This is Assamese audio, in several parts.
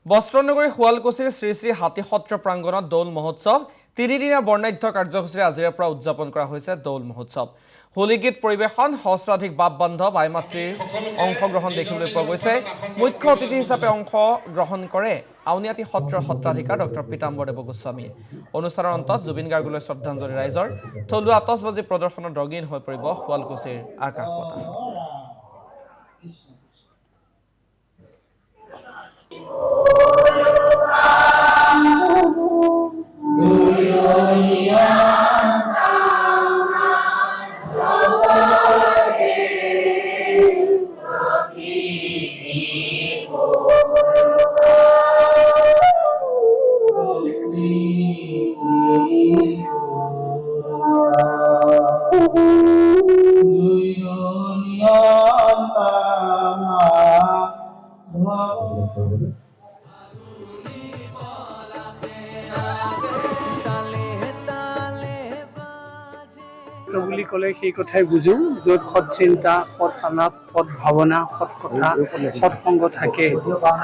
বস্ত্ৰনগৰী শুৱালকুছিৰ শ্ৰী শ্ৰী হাতী সত্ৰ প্ৰাংগণত দৌল মহোৎসৱ তিনিদিনীয়া বৰ্ণাঢ্য কাৰ্যসূচীৰে আজিৰে পৰা উদযাপন কৰা হৈছে দৌল মহোৎসৱ। হোলী গীত পৰিৱেশন, সহস্ৰাধিক বাপ বান্ধৱ আই মাতৃৰ অংশগ্ৰহণ দেখিবলৈ পোৱা গৈছে। মুখ্য অতিথি হিচাপে অংশগ্ৰহণ কৰে আউনীআটী সত্ৰৰ সত্ৰাধিকাৰ ডক্টৰ পীতাম্বৰ দেৱ গোস্বামী। অনুষ্ঠানৰ অন্তত জুবিন গাৰ্গলৈ শ্ৰদ্ধাঞ্জলি ৰাইজৰ। থলুৱা আতচবাজি প্ৰদৰ্শনত ৰঙীন হৈ পৰিব শুৱালকুছিৰ আকাশ বতাহ। বুলি ক'লে সেই কথাই বুজো, য'ত সৎ চিন্তা, সৎ আলাপ, সৎ ভাৱনা, সৎ কথা, সৎসংগ থাকে,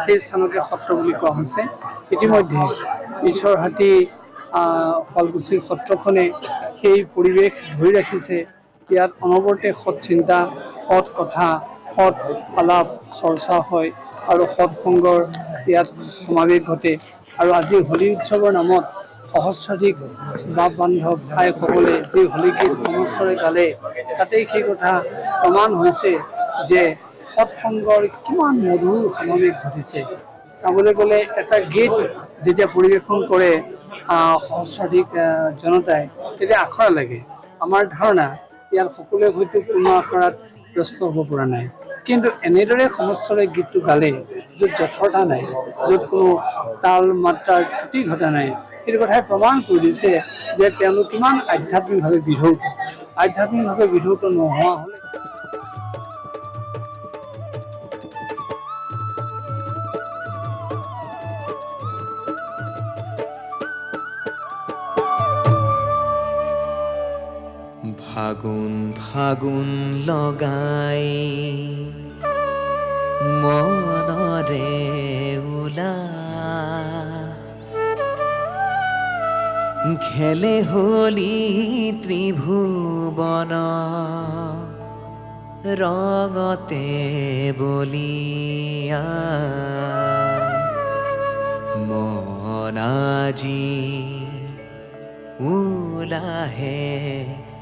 সেই স্থানকে সত্ৰ বুলি কোৱা হৈছে। ইতিমধ্যে ঈশ্বৰহাটী শুৱালকুছিৰ সত্ৰখনে সেই পৰিৱেশ ধৰি ৰাখিছে। ইয়াত অনবৰতে সৎ চিন্তা, সৎ কথা, সৎ আলাপ চৰ্চা হয় আৰু সৎসংগৰ ইয়াত সমাৱেশ ঘটে। আৰু আজি হোলী উৎসৱৰ নামত সহস্ৰাধিক বাপ বান্ধৱ ভাইসকলে যি হোলী গীত সমস্বৰে গালে, তাতেই সেই কথা প্ৰমাণ হৈছে যে সৎসংগৰ কিমান মধুৰ সমাৱেশ ঘটিছে। চাবলৈ গ'লে এটা গীত যেতিয়া পৰিৱেশন কৰে সহস্ৰাধিক জনতাই, তেতিয়া আখৰা লাগে। আমাৰ ধাৰণা ইয়াত সকলোৱে হয়তো পূৰ্ণ আখৰাত ব্যস্ত হ'ব পৰা নাই, কিন্তু এনেদৰে সমস্বৰে গীতটো গালে, য'ত যথৰতা নাই, য'ত কোনো তাল মাত্ৰাৰ ত্ৰুটি ঘটা নাই, সেইটো কথাই প্ৰমাণ কৰি দিছে যে তেওঁলোক কিমান আধ্যাত্মিকভাৱে বিধৌত। আধ্যাত্মিকভাৱে বিধৌত নোহোৱা হ'লে ফাগুন ফাগুন লগাই মনৰে উলা খেলে হোলী ত্ৰিভুৱন ৰঙতে বলিয়া মন আজি উলাহে